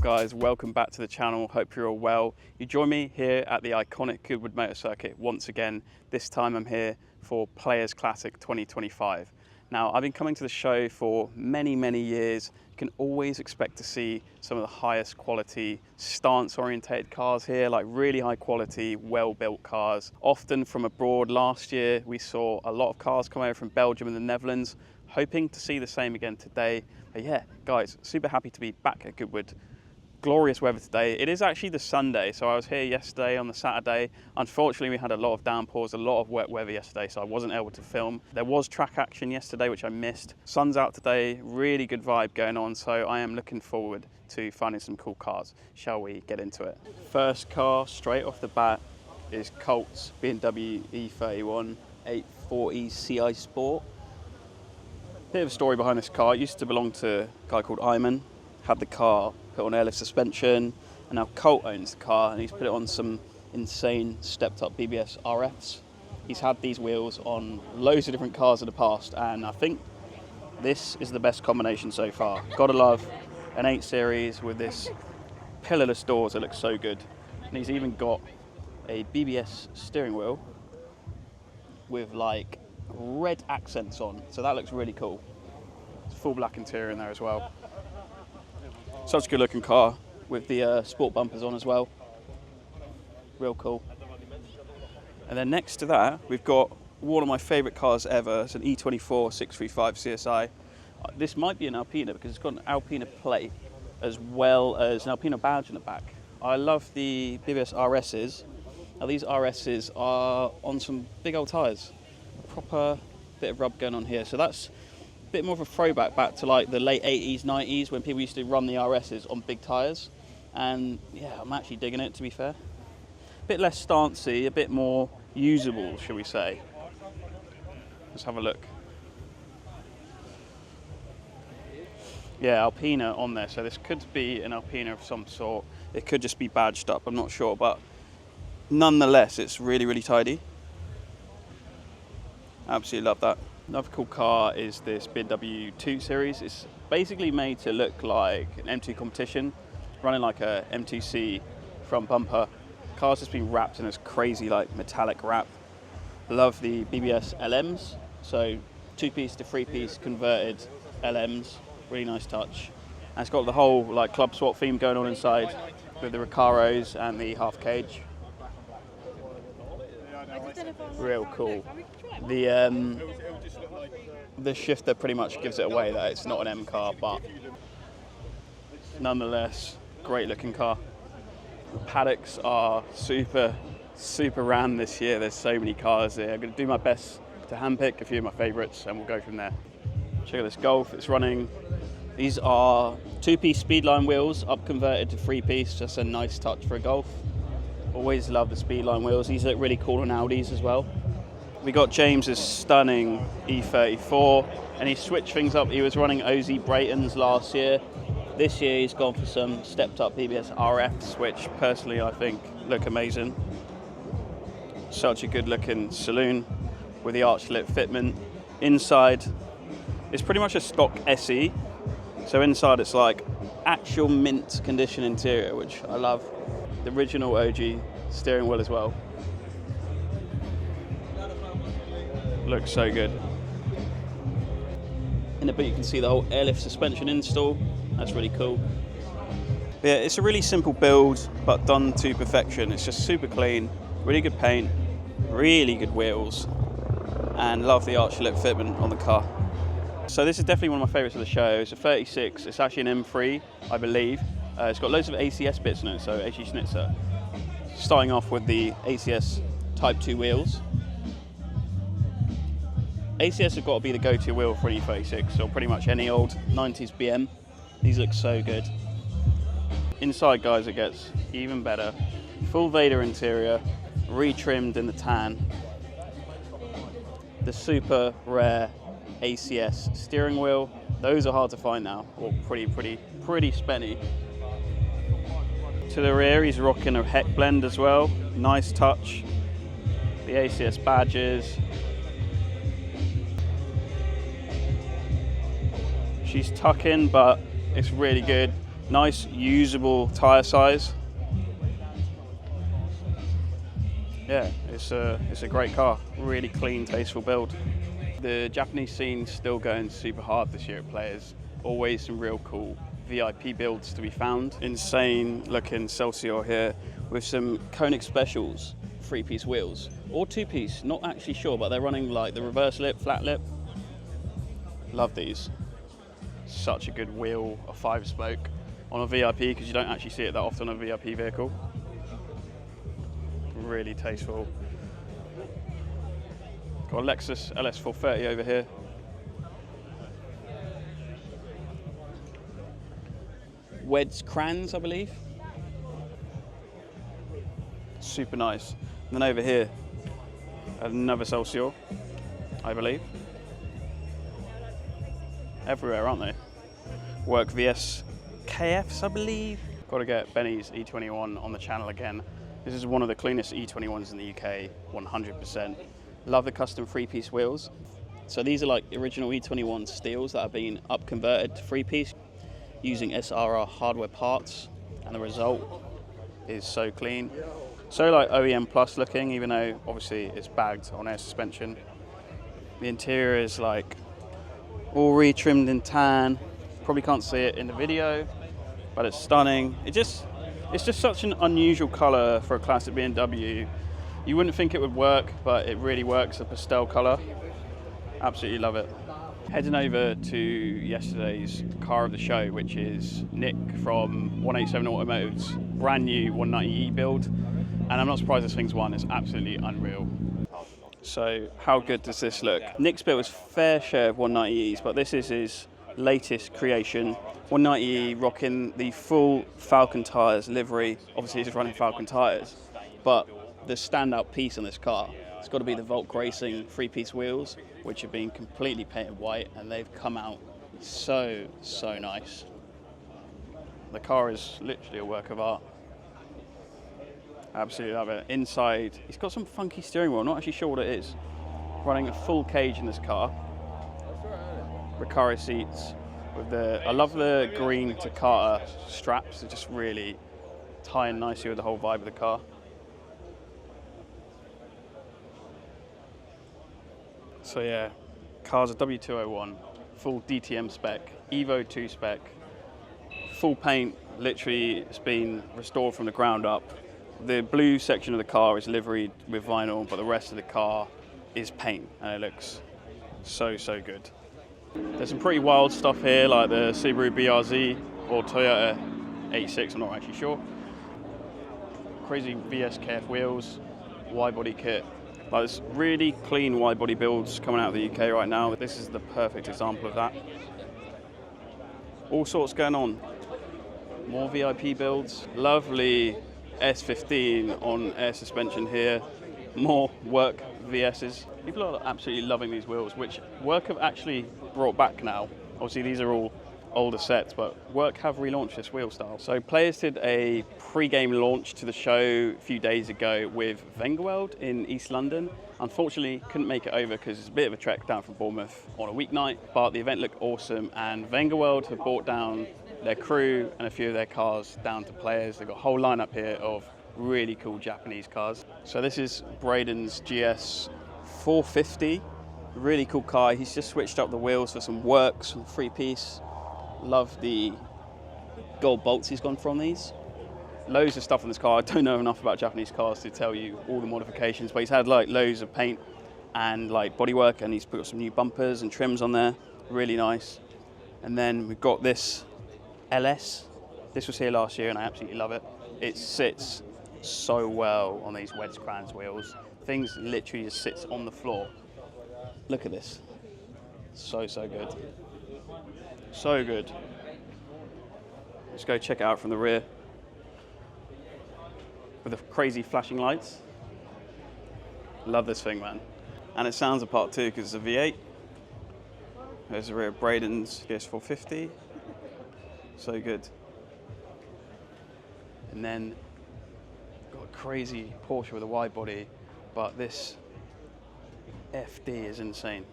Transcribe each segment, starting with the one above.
guys, welcome back to the channel. Hope you're all well. You join me here at the iconic Goodwood Motor Circuit once again. This time I'm here for Players Classic 2025. Now, I've been coming to the show for many years. You can always expect to see some of the highest quality stance orientated cars here, like really high quality, well-built cars. Often from abroad. Last year, we saw a lot of cars come over from Belgium and the Netherlands. Hoping to see the same again today. But yeah, guys, super happy to be back at Goodwood. Glorious weather today. It is actually the Sunday, so I was here yesterday on the Saturday. Unfortunately, we had a lot of downpours, a lot of wet weather yesterday, so I wasn't able to film. There was track action yesterday, which I missed. Sun's out today, really good vibe going on, so I am looking forward to finding some cool cars. Shall we get into it? First car, straight off the bat, is Colt's BMW E31 840 CI Sport. Bit of a story behind this car. It used to belong to a guy called Iman. Had the car put on airlift suspension, and now Colt owns the car, and he's put it on some insane stepped up BBS RFs. He's had these wheels on loads of different cars in the past, and I think this is the best combination so far. Gotta love an 8 Series with this pillarless doors that look so good. And he's even got a BBS steering wheel with like red accents on, so that looks really cool. It's full black interior in there as well. Such a good looking car with the sport bumpers on as well. Real cool. And then next to that, we've got one of my favourite cars ever. It's an E24 635 CSI. This might be an Alpina because it's got an Alpina plate as well as an Alpina badge in the back. I love the BBS RSs. Now these RSs are on some big old tyres. Proper bit of rub going on here, so that's a bit more of a throwback back to like the late 80s 90s when people used to run the RSs on big tyres, and yeah, I'm actually digging it, to be fair. A bit less stancy, a bit more usable, shall we say. Let's have a look. Yeah, Alpina on there, so this could be an Alpina of some sort. It could just be badged up, I'm not sure, but nonetheless it's really tidy. Absolutely love that. Another cool car is this BMW 2 Series. It's basically made to look like an M2 competition, running like a M2C front bumper. Car's just been wrapped in this crazy like metallic wrap. Love the BBS LMs, so 2-piece to 3-piece converted LMs. Really nice touch. And it's got the whole like club swap theme going on inside with the Recaros and the half cage. Real cool. The shifter pretty much gives it away that it's not an M car, but nonetheless, great looking car. The paddocks are super ram this year. There's so many cars here. I'm going to do my best to handpick a few of my favourites, and we'll go from there. Check out this Golf. It's running. These are 2-piece Speedline wheels, up converted to 3-piece. Just a nice touch for a Golf. Always love the Speedline wheels. These look really cool on Audis as well. We got James's stunning E34, and he switched things up. He was running OZ Braytons last year. This year he's gone for some stepped up BBS RFs, which personally I think look amazing. Such a good looking saloon with the arch lit fitment. Inside it's pretty much a stock SE. So inside it's like actual mint condition interior, which I love. The original OG steering wheel as well. Looks so good. In the boot you can see the whole airlift suspension install. That's really cool. But yeah, it's a really simple build, but done to perfection. It's just super clean, really good paint, really good wheels, and love the arch lit fitment on the car. So this is definitely one of my favourites of the show. It's a 36, it's actually an M3, I believe. It's got loads of ACS bits in it, so HE Schnitzer. Starting off with the ACS Type 2 wheels. ACS have got to be the go-to wheel for an E36, or pretty much any old 90s BM. These look so good. Inside, guys, it gets even better. Full Vader interior, retrimmed in the tan. The super rare ACS steering wheel. Those are hard to find now, or pretty spenny. To the rear, he's rocking a heck blend as well. Nice touch. The ACS badges. She's tucking, but it's really good. Nice, usable tyre size. Yeah, it's a great car. Really clean, tasteful build. The Japanese scene's still going super hard this year at Players. Always some real cool VIP builds to be found. Insane looking Celsior here with some Koenig Specials 3-piece wheels. Or 2-piece, not actually sure, but they're running like the reverse lip, flat lip. Love these. Such a good wheel, a 5-spoke on a VIP because you don't actually see it that often on a VIP vehicle. Really tasteful. Got a Lexus LS430 over here. Wed's crans, I believe. Super nice. And then over here, another Celsior, I believe. Everywhere, aren't they? Work VS KFs, I believe. Got to get Benny's E21 on the channel again. This is one of the cleanest E21s in the UK, 100%. Love the custom 3-piece wheels. So these are like original E21 steels that have been up converted to 3-piece using SRR hardware parts, and the result is so clean. So like OEM plus looking, even though obviously it's bagged on air suspension. The interior is like all retrimmed in tan. Probably can't see it in the video, but it's stunning. It's just such an unusual color for a classic BMW. You wouldn't think it would work, but it really works, a pastel color. Absolutely love it. Heading over to yesterday's car of the show, which is Nick from 187 Automotive's brand new 190e build. And I'm not surprised this thing's won, it's absolutely unreal. So how good does this look? Nick's built his fair share of 190es, but this is his latest creation. 190e rocking the full Falcon tyres livery. Obviously he's running Falcon tyres, but the standout piece on this car, it's got to be the Volk Racing 3-piece wheels, which have been completely painted white, and they've come out so nice. The car is literally a work of art. Absolutely love it. Inside, he's got some funky steering wheel, not actually sure what it is. Running a full cage in this car. Recaro seats with I love the green Takata straps. They just really tie in nicely with the whole vibe of the car. So yeah, car's a W201, full DTM spec, Evo 2 spec, full paint. Literally, it's been restored from the ground up. The blue section of the car is liveried with vinyl, but the rest of the car is paint, and it looks so good. There's some pretty wild stuff here, like the Subaru BRZ or Toyota 86, I'm not actually sure. Crazy VSKF wheels, wide body kit. Like, there's really clean wide body builds coming out of the UK right now. This is the perfect example of that. All sorts going on. More VIP builds. Lovely S15 on air suspension here. More Work VS's. People are absolutely loving these wheels, which Work have actually brought back now. Obviously these are all older sets, but Work have relaunched this wheel style. So Players did a pre-game launch to the show a few days ago with vengaworld in East London. Unfortunately, couldn't make it over because it's a bit of a trek down from Bournemouth on a weeknight, but the event looked awesome, and vengaworld have brought down their crew and a few of their cars down to Players. They've got a whole lineup here of really cool Japanese cars. So this is Braden's GS 450, really cool car. He's just switched up the wheels for some Works, some 3-piece. Love the gold bolts he's gone from these. Loads of stuff on this car. I don't know enough about Japanese cars to tell you all the modifications, but he's had like loads of paint and like bodywork, and he's put some new bumpers and trims on there. Really nice. And then we've got this LS. This was here last year and I absolutely love it. It sits so well on these Wed's crans wheels. Things literally just sits on the floor. Look at this. So good. So good. Let's go check it out from the rear. With the crazy flashing lights. Love this thing, man. And it sounds apart too because it's a V8. There's the rear of Braden's GS450. So good. And then got a crazy Porsche with a wide body, but this FD is insane.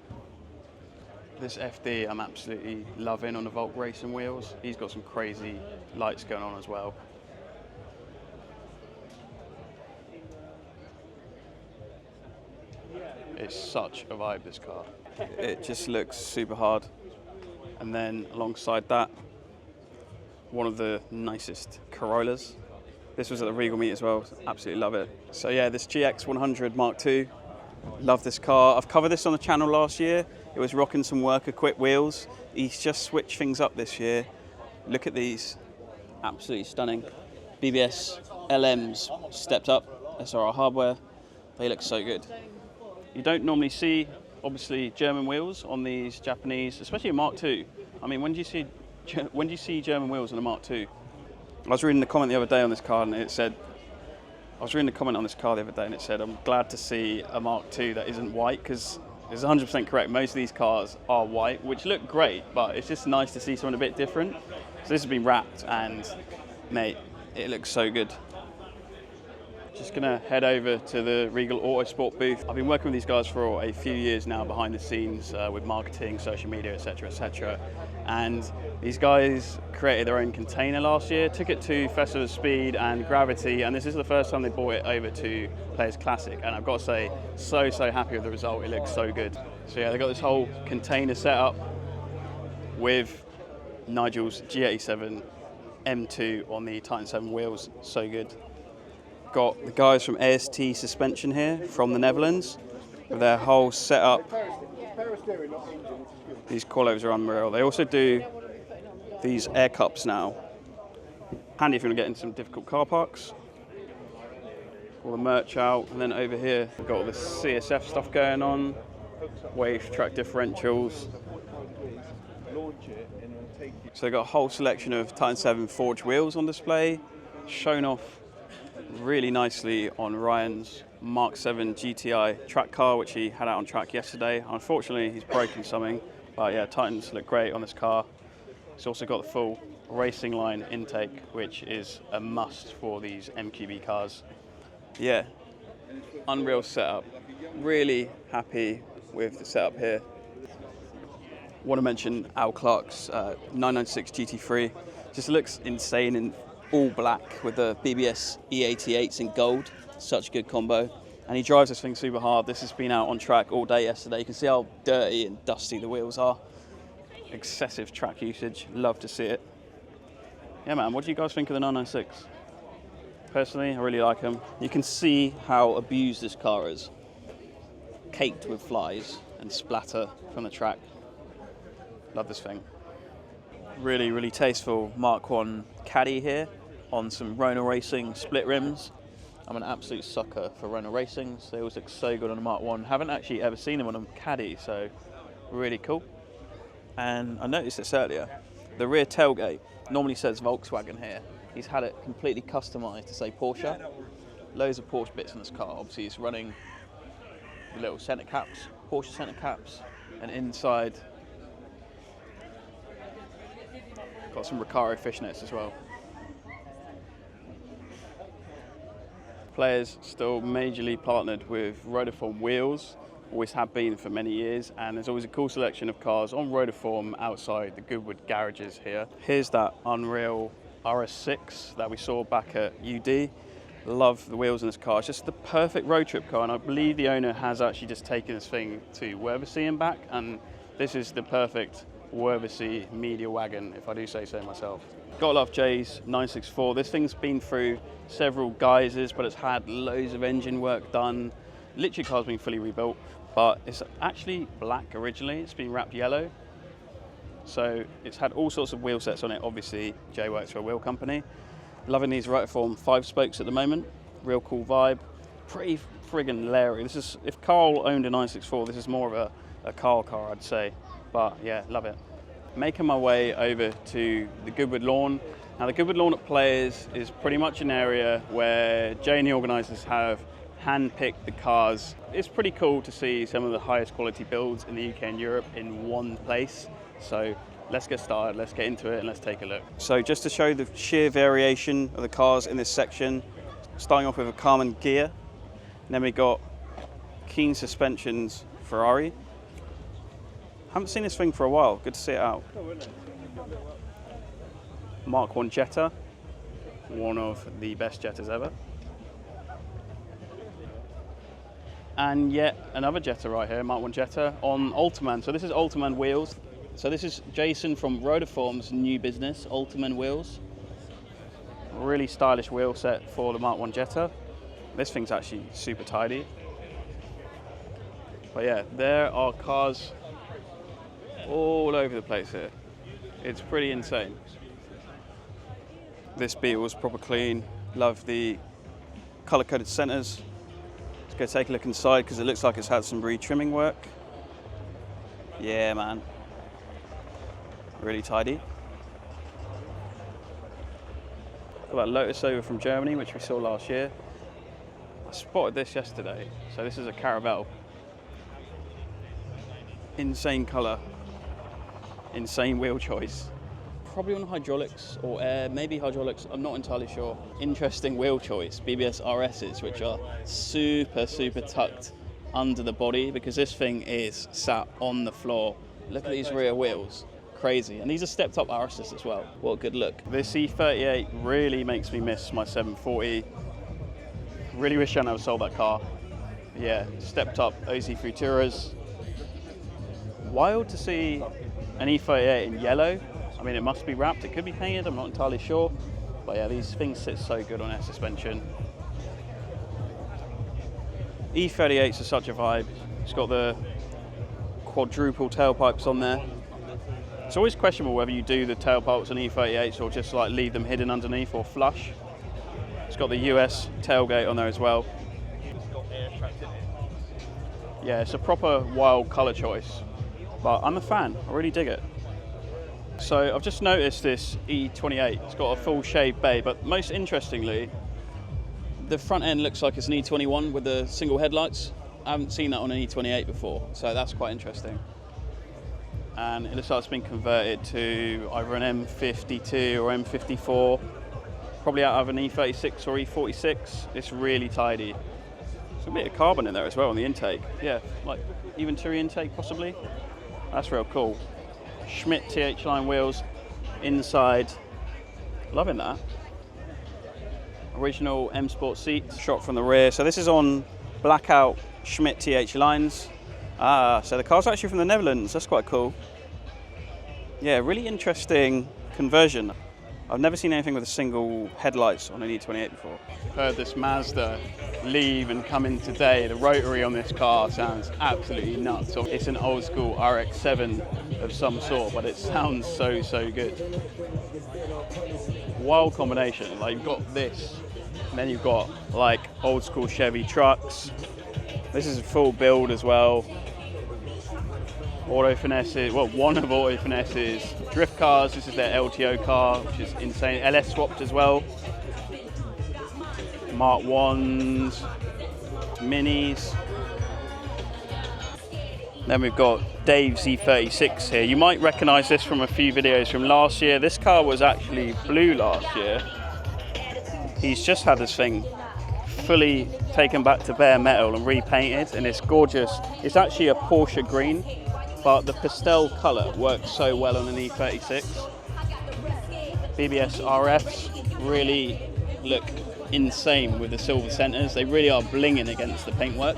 This FD I'm absolutely loving on the Volk racing wheels. He's got some crazy lights going on as well. It's such a vibe, this car. It just looks super hard. And then alongside that, one of the nicest Corollas. This was at the Regal meet as well, absolutely love it. So yeah, this GX100 Mark II, love this car. I've covered this on the channel last year. It was rocking some work-equipped wheels. He's just switched things up this year. Look at these, absolutely stunning. BBS LMs stepped up, SRR hardware. They look so good. You don't normally see, obviously, German wheels on these Japanese, especially a Mark II. I mean, when do you see German wheels on a Mark II? I was reading the comment the other day on this car, and it said, I'm glad to see a Mark II that isn't white, because it's 100% correct. Most of these cars are white, which look great, but it's just nice to see something a bit different. So this has been wrapped, and mate, it looks so good. Just gonna head over to the Regal Autosport booth. I've been working with these guys for a few years now behind the scenes with marketing, social media, etc., etc. And these guys created their own container last year, took it to Festival of Speed and Gravity, and this is the first time they brought it over to Players Classic. And I've got to say, so happy with the result. It looks so good. So yeah, they got this whole container set up with Nigel's G87 M2 on the Titan 7 wheels. So good. Got the guys from AST Suspension here from the Netherlands with their whole setup. These coilovers are unreal. They also do these air cups now. Handy if you want to get into some difficult car parks. All the merch out, and then over here we've got all the CSF stuff going on. Wave track differentials. So they've got a whole selection of Titan 7 forged wheels on display, shown off really nicely on Ryan's Mark 7 GTI track car, which he had out on track yesterday. Unfortunately, he's broken something, but yeah, Titans look great on this car. It's also got the full racing line intake, which is a must for these MQB cars. Yeah, unreal setup. Really happy with the setup here. Want to mention Al Clark's 996 GT3. Just looks insane in all black with the BBS E88s in gold. Such a good combo. And he drives this thing super hard. This has been out on track all day yesterday. You can see how dirty and dusty the wheels are. Excessive track usage. Love to see it. Yeah, man, what do you guys think of the 996? Personally, I really like them. You can see how abused this car is. Caked with flies and splatter from the track. Love this thing. Really tasteful Mark 1 caddy here on some Rona Racing split rims. I'm an absolute sucker for Rona Racings. They always look so good on a Mark 1. Haven't actually ever seen them on a caddy, so really cool. And I noticed this earlier. The rear tailgate normally says Volkswagen here. He's had it completely customized to say Porsche. Loads of Porsche bits in this car. Obviously, it's running the little center caps, Porsche center caps, and inside got some Recaro fishnets as well. Players still majorly partnered with rotiform wheels, always have been for many years, and there's always a cool selection of cars on rotiform outside the Goodwood garages here. Here's that unreal RS6 that we saw back at UD. Love the wheels in this car. It's just the perfect road trip car, and I believe the owner has actually just taken this thing to Worthesea and back, and this is the perfect Worthesea media wagon, if I do say so myself. Gotta love Jay's 964. This thing's been through several guises, but it's had loads of engine work done. Literally, car's been fully rebuilt, but it's actually black originally. It's been wrapped yellow. So it's had all sorts of wheel sets on it. Obviously, Jay works for a wheel company. Loving these rotiform 5 spokes at the moment. Real cool vibe. Pretty friggin' leery. This is, if Carl owned a 964, this is more of a Carl car, I'd say. But yeah, love it. Making my way over to the Goodwood lawn. Now the Goodwood lawn at Players is pretty much an area where Jay and the organisers have hand-picked the cars. It's pretty cool to see some of the highest quality builds in the UK and Europe in one place. So let's get started, let's get into it, and let's take a look. So just to show the sheer variation of the cars in this section, starting off with a Carmen Ghia, and then we got Keen Suspensions Ferrari, Haven't seen this thing for a while. Good to see it out. Mark 1 Jetta, one of the best Jettas ever. And yet another Jetta right here, Mark 1 Jetta on Ultiman. So this is Ultiman wheels. So this is Jason from Rotiform's new business, Ultiman wheels. Really stylish wheel set for the Mark 1 Jetta. This thing's actually super tidy. But yeah, there are cars all over the place here. It's pretty insane. This Beetle's proper clean. Love the color-coded centers. Let's go take a look inside because it looks like it's had some re-trimming work. Yeah, man. Really tidy. Got that Lotus over from Germany, which we saw last year. I spotted this yesterday. So this is a Caravelle. Insane color. Insane wheel choice. Probably on hydraulics or air, maybe hydraulics, I'm not entirely sure. Interesting wheel choice, BBS RSs, which are super, super tucked under the body because this thing is sat on the floor. Look at these rear wheels, crazy. And these are stepped up RSs as well. What a good look. This E38 really makes me miss my 740. Really wish I never sold that car. Yeah, stepped up OZ Futuras. Wild to see an E38 in yellow. I mean, it must be wrapped, it could be painted, I'm not entirely sure. But yeah, these things sit so good on air suspension. E38s are such a vibe. It's got the quadruple tailpipes on there. It's always questionable whether you do the tailpipes on E38s or just like leave them hidden underneath or flush. It's got the US tailgate on there as well. Yeah, it's a proper wild colour choice. But I'm a fan, I really dig it. So I've just noticed this E28, it's got a full shade bay, but most interestingly, the front end looks like it's an E21 with the single headlights. I haven't seen that on an E28 before, so that's quite interesting. And it looks like it's been converted to either an M52 or M54, probably out of an E36 or E46. It's really tidy. There's a bit of carbon in there as well on the intake. Yeah, like even Turi intake possibly. That's real cool. Schmidt TH line wheels inside, loving that. Original M Sport seats, shot from the rear. So this is on blackout Schmidt TH lines. So the car's actually from the Netherlands, that's quite cool. Yeah, really interesting conversion. I've never seen anything with a single headlights on an E28 before. Heard this Mazda leave and come in today. The rotary on this car sounds absolutely nuts. It's an old school RX7 of some sort, but it sounds so, so good. Wild combination, like you've got this, and then you've got like old school Chevy trucks. This is a full build as well. Auto Finesses, well, one of Auto Finesses. Drift cars, this is their LTO car, which is insane. LS swapped as well. Mark 1s, Minis. Then we've got Dave's E36 here. You might recognise this from a few videos from last year. This car was actually blue last year. He's just had this thing fully taken back to bare metal and repainted, and it's gorgeous. It's actually a Porsche green, but the pastel colour works so well on an E36. BBS RFs really look insane with the silver centres. They really are blinging against the paintwork.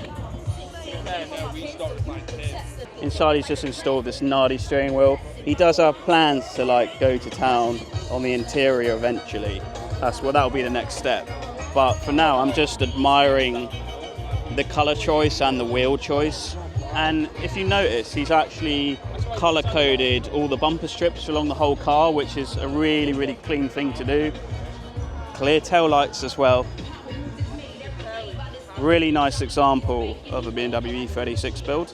Inside he's just installed this Nardi steering wheel. He does have plans to like go to town on the interior eventually. That'll be the next step. But for now I'm just admiring the colour choice and the wheel choice. And if you notice, he's actually colour-coded all the bumper strips along the whole car, which is a really, really clean thing to do. Clear tail lights as well. Really nice example of a BMW E36 build.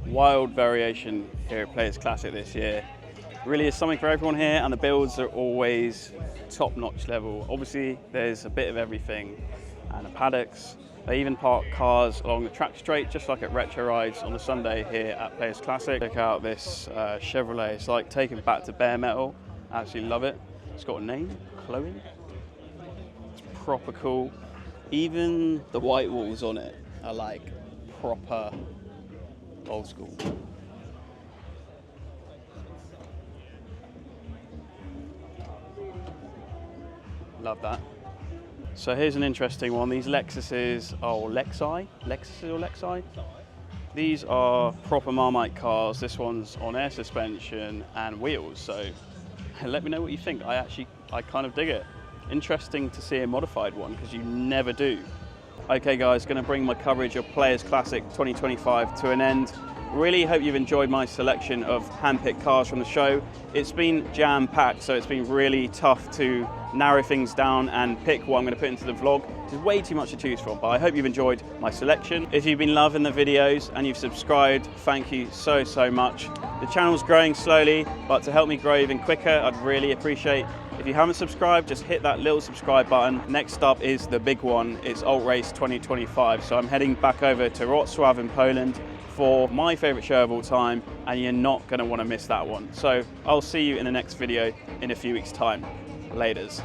Wild variation here at Players Classic this year. Really is something for everyone here, and the builds are always top-notch level. Obviously, there's a bit of everything, and the paddocks. They even park cars along the track straight, just like at Retro Rides on a Sunday here at Players Classic. Check out this Chevrolet. It's like taken back to bare metal. I absolutely love it. It's got a name, Chloe. It's proper cool. Even the white walls on it are like proper old school. Love that. So here's an interesting one. These Lexuses, Lexuses or Lexi? These are proper Marmite cars. This one's on air suspension and wheels. So let me know what you think. I kind of dig it. Interesting to see a modified one because you never do. Okay guys, going to bring my coverage of Players Classic 2025 to an end. Really hope you've enjoyed my selection of hand-picked cars from the show. It's been jam-packed, so it's been really tough to narrow things down and pick what I'm going to put into the vlog. There's way too much to choose from, but I hope you've enjoyed my selection. If you've been loving the videos and you've subscribed, thank you so much. The channel's growing slowly, but to help me grow even quicker, I'd really appreciate if you haven't subscribed, just hit that little subscribe button. Next up is the big one. It's Alt Race 2025. So I'm heading back over to Wrocław in Poland for my favorite show of all time, and you're not going to want to miss that one. So I'll see you in the next video in a few weeks' time. Laters.